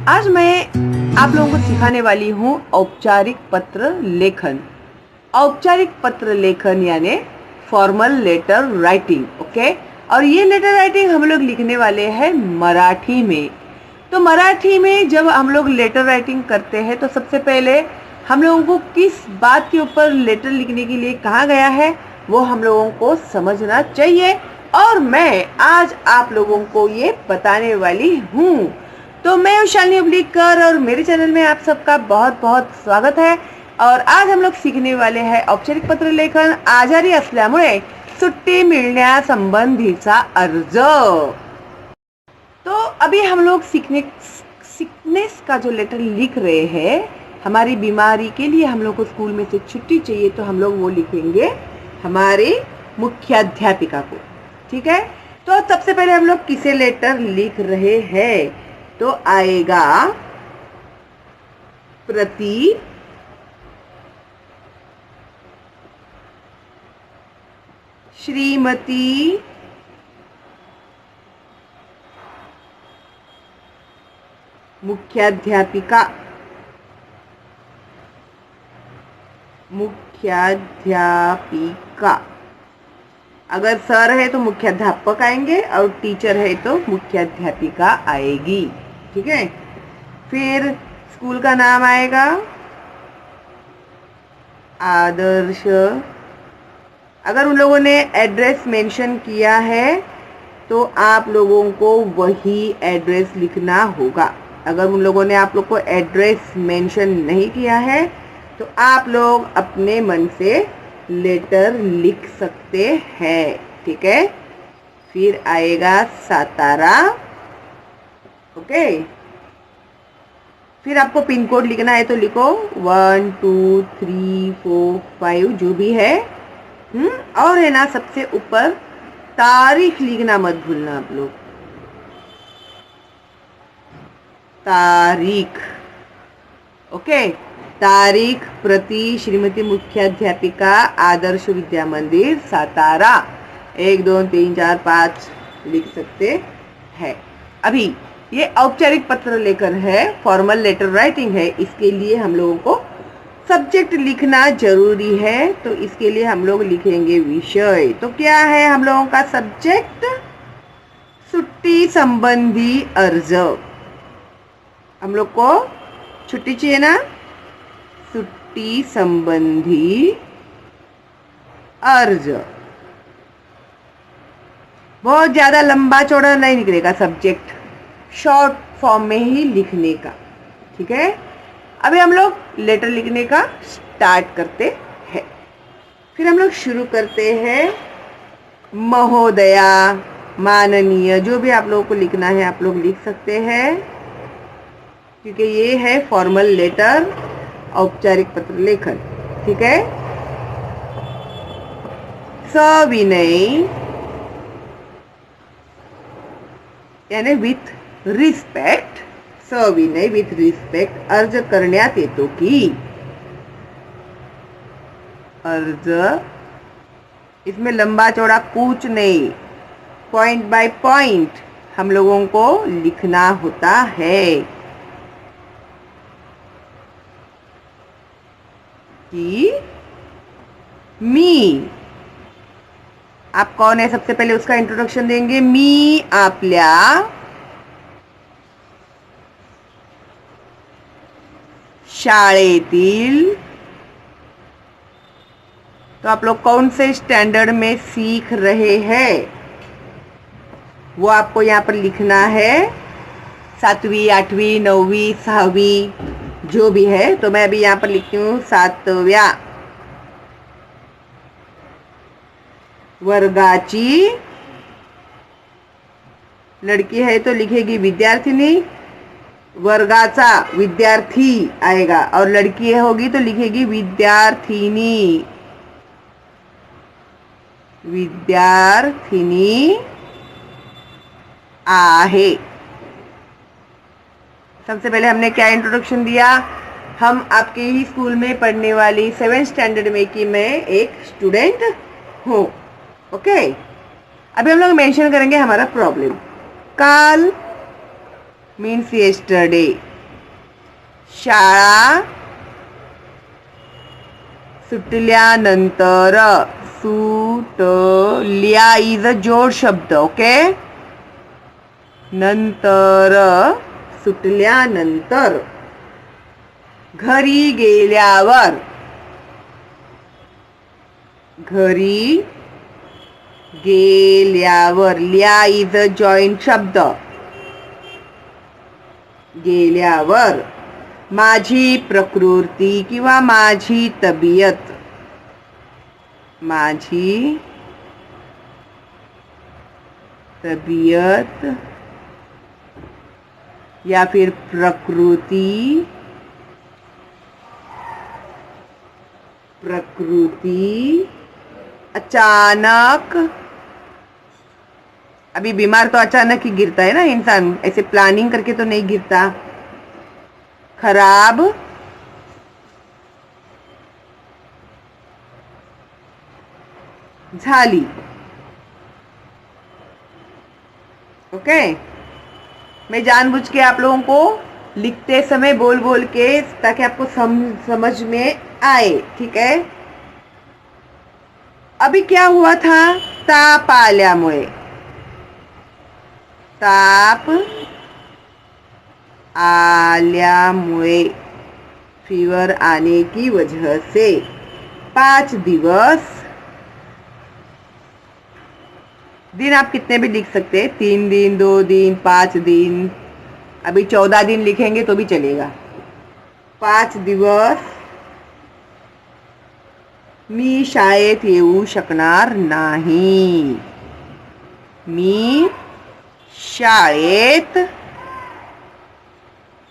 आज मैं आप लोगों को सिखाने वाली हूँ औपचारिक पत्र लेखन। औपचारिक पत्र लेखन यानी फॉर्मल लेटर राइटिंग। ओके, और ये लेटर राइटिंग हम लोग लिखने वाले हैं मराठी में। तो मराठी में जब हम लोग लेटर राइटिंग करते हैं तो सबसे पहले हम लोगों को किस बात के ऊपर लेटर लिखने के लिए कहा गया है वो हम लोगों को समझना चाहिए, और मैं आज आप लोगों को ये बताने वाली हूँ। तो मैं शालिनी उबलीकर और मेरे चैनल में आप सबका बहुत बहुत स्वागत है। और आज हम लोग सीखने वाले हैं औपचारिक पत्र लेखन आजारी असल्यामुळे सुट्टी मिळण्यासंबंधीचा अर्ज। तो अभी हम लोग सिकनेस का जो लेटर लिख रहे हैं, हमारी बीमारी के लिए हम लोग को स्कूल में से छुट्टी चाहिए, तो हम लोग वो लिखेंगे हमारे मुख्याध्यापिका को। ठीक है, तो सबसे पहले हम लोग किसे लेटर लिख रहे हैं, तो आएगा प्रति श्रीमती मुख्याध्यापिका। अगर सर है तो मुख्याध्यापक आएंगे और टीचर है तो मुख्याध्यापिका आएगी। ठीक है, फिर स्कूल का नाम आएगा आदर्श। अगर उन लोगों ने एड्रेस मेंशन किया है तो आप लोगों को वही एड्रेस लिखना होगा। अगर उन लोगों ने आप लोग को एड्रेस मेंशन नहीं किया है तो आप लोग अपने मन से लेटर लिख सकते हैं। ठीक है, फिर आएगा सातारा। ओके, फिर आपको पिन कोड लिखना है तो लिखो 1 2 3 4 5 जो भी है। और है ना, सबसे ऊपर तारीख लिखना मत भूलना आप लोग, तारीख। ओके, तारीख प्रति श्रीमती मुख्याध्यापिका आदर्श विद्या मंदिर सातारा 1 2 3 4 5 लिख सकते हैं। अभी ये औपचारिक पत्र लेखन है, फॉर्मल लेटर राइटिंग है। इसके लिए हम लोगों को सब्जेक्ट लिखना जरूरी है, तो इसके लिए हम लोग लिखेंगे विषय। तो क्या है हम लोगों का सब्जेक्ट? छुट्टी संबंधी अर्ज। हम लोग को छुट्टी चाहिए ना, छुट्टी संबंधी अर्ज। बहुत ज्यादा लंबा चौड़ा नहीं निकलेगा सब्जेक्ट, शॉर्ट फॉर्म में ही लिखने का। ठीक है, अभी हम लोग लेटर लिखने का स्टार्ट करते हैं। फिर हम लोग शुरू करते हैं महोदया, माननीय, जो भी आप लोगों को लिखना है आप लोग लिख सकते हैं, क्योंकि ये है फॉर्मल लेटर औपचारिक पत्र लेखन। ठीक है, सविनय यानी विथ रिस्पेक्ट, सविनय विथ रिस्पेक्ट अर्ज करण्यात येतो की। अर्ज इसमें लंबा चौड़ा कुछ नहीं, पॉइंट बाय पॉइंट हम लोगों को लिखना होता है कि मी। आप कौन है सबसे पहले उसका इंट्रोडक्शन देंगे। मी आपल्या शाळेतील, तो आप लोग कौन से स्टैंडर्ड में सीख रहे हैं वो आपको यहाँ पर लिखना है। 7वीं 8वीं 9वीं 6वीं जो भी है, तो मैं अभी यहाँ पर लिखती हूँ 7व्या वर्गाची। लड़की है तो लिखेगी विद्यार्थिनी, वर्गाचा विद्यार्थी आएगा, और लड़की होगी तो लिखेगी विद्यार्थिनी। विद्यार्थिनी आहे। सबसे पहले हमने क्या इंट्रोडक्शन दिया, हम आपके ही स्कूल में पढ़ने वाली 7th स्टैंडर्ड में कि मैं एक स्टूडेंट हूँ। ओके, अभी हम लोग मेंशन करेंगे हमारा प्रॉब्लम। काल मीन्स येस्टरडे, शाळा सुटल्यानंतर. सुटल्या इज अ जोड शब्द. ओके, नंतर सुटल्यानंतर. घरी गेल्यावर. घरी गेल्यावर. ल्या इज अ जॉईंट शब्द. गेल्यावर. माझी प्रकृती किंवा माझी तब्येत. माझी तबीयत या फिर प्रकृति. अचानक. अभी बीमार तो अचानक ही गिरता है ना इंसान, ऐसे प्लानिंग करके तो नहीं गिरता. खराब. झाली. ओके, मैं जानबूझ के आप लोगों को लिखते समय बोल बोल के ताकि आपको समझ में आए. ठीक है. अभी क्या हुआ था? ताप आल्यामुळे. ताप आल्यामुळे, फीवर आने की वजह से. 5 दिवस. दिन आप कितने भी लिख सकते हैं, 3 दिन, 2 दिन, 5 दिन. अभी 14 दिन लिखेंगे तो भी चलेगा. 5 दिवस मी शाळेत येऊ शकणार नाही. मी शाळेत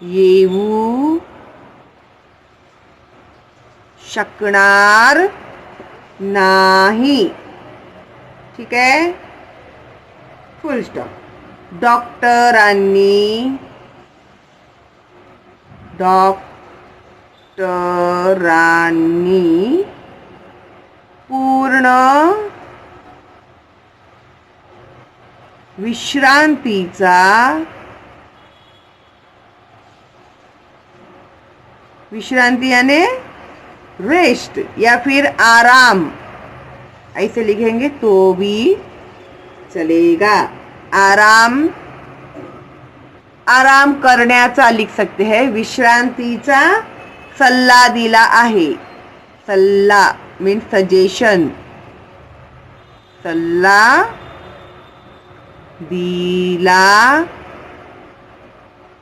येऊ शकणार नाही. ठीक आहे, फुल स्टॉप. डॉक्टरांनी पूर्ण विश्रांतीचा. विश्रांति यानी रेस्ट या फिर आराम, ऐसे लिखेंगे तो भी चलेगा. आराम करण्याचा लिख सकते हैं. विश्रांतीचा सल्ला दिला आहे. सल्ला मीन्स सजेशन. सल्ला दिला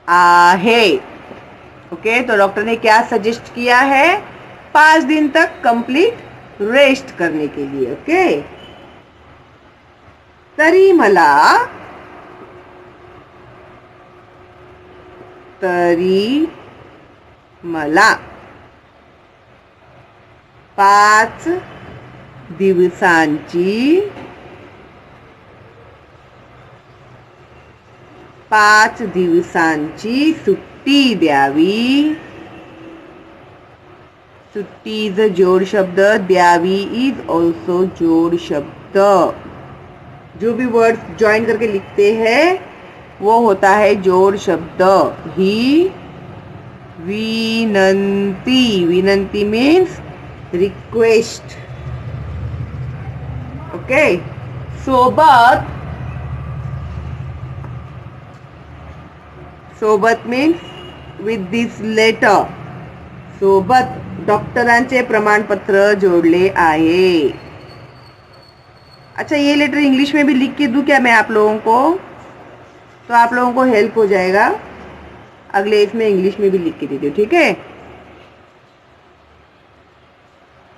आहे. ओके, तो डॉक्टर ने क्या सजेस्ट किया है? 5 दिन तक कंप्लीट रेस्ट करने के लिए. ओके, तरी मला 5 दिवसांची सुट्टी द्यावी. सुट्टी इज अ जोड शब्द. द्यावी इज ऑल्सो जोड शब्द. जो भी वर्ड ज्वाइन करके लिखते हैं वो होता है जोड़ शब्द. ही विनंती. विनंती मीन्स रिक्वेस्ट. ओके, सोबत मीन्स विथ दिस लेटर. सोबत डॉक्टरांचे प्रमाणपत्र जोड़ले आहे. अच्छा, ये लेटर इंग्लिश में भी लिख के दूं क्या मैं आप लोगों को? तो आप लोगों को हेल्प हो जाएगा. अगले इसमें इंग्लिश में भी लिख के देती हूँ. ठीक है.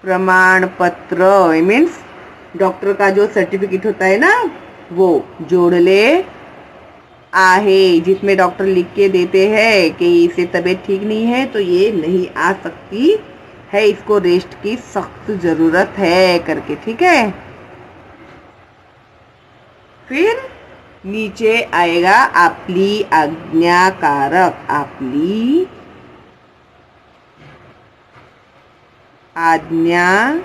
प्रमाण पत्र मीन्स डॉक्टर का जो सर्टिफिकेट होता है ना, वो जोड़ले आहे, जिसमें डॉक्टर लिख के देते हैं कि इसे तबीयत ठीक नहीं है तो ये नहीं आ सकती है, इसको रेस्ट की सख्त जरूरत है करके. ठीक है. फिर नीचे आएगा आपली आज्ञाकारक. आपली आज्ञाकारक.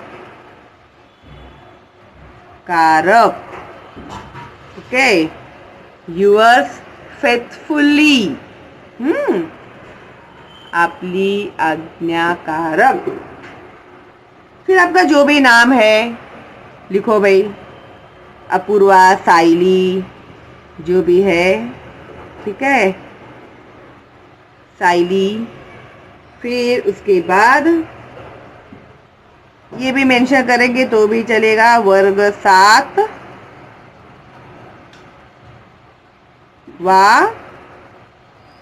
Okay, yours faithfully. आपली आज्ञाकारक। फिर आपका जो भी नाम है लिखो भाई, अपूर्वा, साइली, जो भी है, ठीक है, साइली। फिर उसके बाद ये भी मेंशन करेंगे तो भी चलेगा, वर्ग 7 वा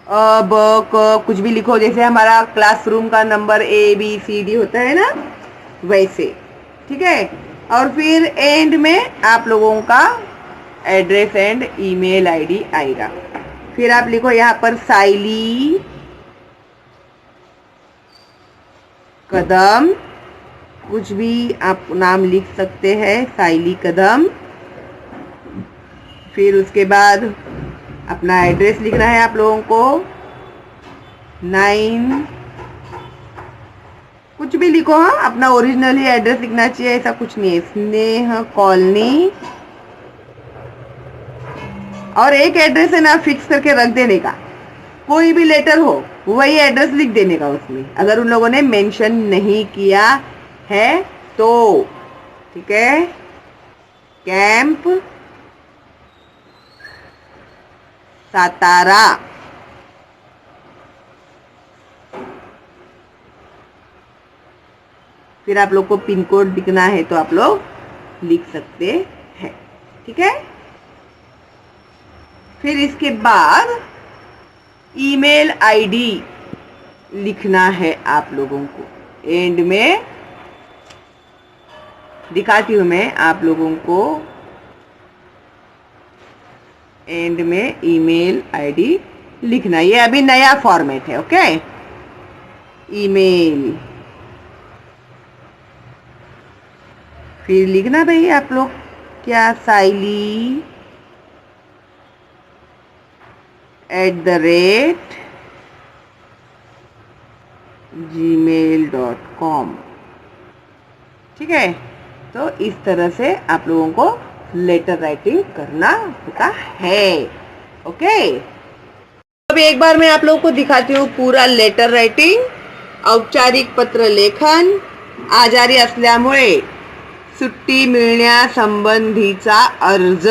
ब क, कुछ भी लिखो, जैसे हमारा क्लासरूम का नंबर ABCD होता है ना, वैसे, ठीक है। और फिर एंड में आप लोगों का एड्रेस एंड ईमेल आईडी आएगा। फिर आप लिखो यहाँ पर साइली कदम, कुछ भी आप नाम लिख सकते हैं, साइली कदम। फिर उसके बाद अपना एड्रेस लिखना है आप लोगों को, 9, कुछ भी लिखो, हाँ, अपना ओरिजिनल ही एड्रेस लिखना चाहिए, ऐसा कुछ नहीं है। स्नेह कॉलोनी, और एक एड्रेस है ना फिक्स करके रख देने का, कोई भी लेटर हो वही एड्रेस लिख देने का उसमें, अगर उन लोगों ने मेंशन नहीं किया है तो, ठीक है। कैंप सातारा, फिर आप लोग को पिन कोड लिखना है तो आप लोग लिख सकते हैं, ठीक है। फिर इसके बाद ईमेल आईडी लिखना है आप लोगों को, एंड में दिखाती हूँ मैं आप लोगों को, एंड में ईमेल आईडी लिखना, ये अभी नया फॉर्मेट है, ओके। ईमेल, फिर लिखना भाई आप लोग क्या, साइली @gmail.com, ठीक है। तो इस तरह से आप लोगों को लेटर राइटिंग करना होता है, ओके। अभी एक बार मैं आप लोगों को दिखाती हूँ पूरा लेटर राइटिंग। औपचारिक पत्र लेखन, आजारी असल्यामुळे सुट्टी मिळण्यासंबंधीचा अर्ज।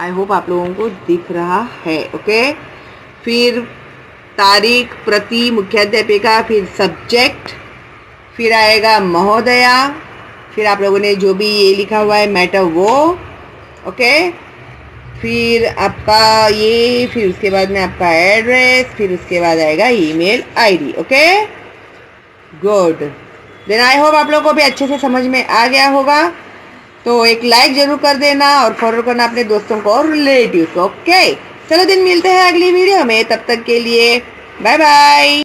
आई होप आप लोगों को दिख रहा है, ओके। फिर तारीख, प्रति, मुख्याध्यापिका, फिर सब्जेक्ट, फिर आएगा महोदया, फिर आप लोगों ने जो भी ये लिखा हुआ है मैटर वो, ओके। फिर आपका ये, फिर उसके बाद में आपका एड्रेस, फिर उसके बाद आएगा email ID, okay. Good, then I hope आप लोगों को भी अच्छे से समझ में आ गया होगा। तो एक लाइक जरूर कर देना और फॉरवर्ड करना अपने दोस्तों को और रिलेटिव्स को, ओके। चलो दिन मिलते हैं अगली वीडियो में, तब तक के लिए बाय बाय।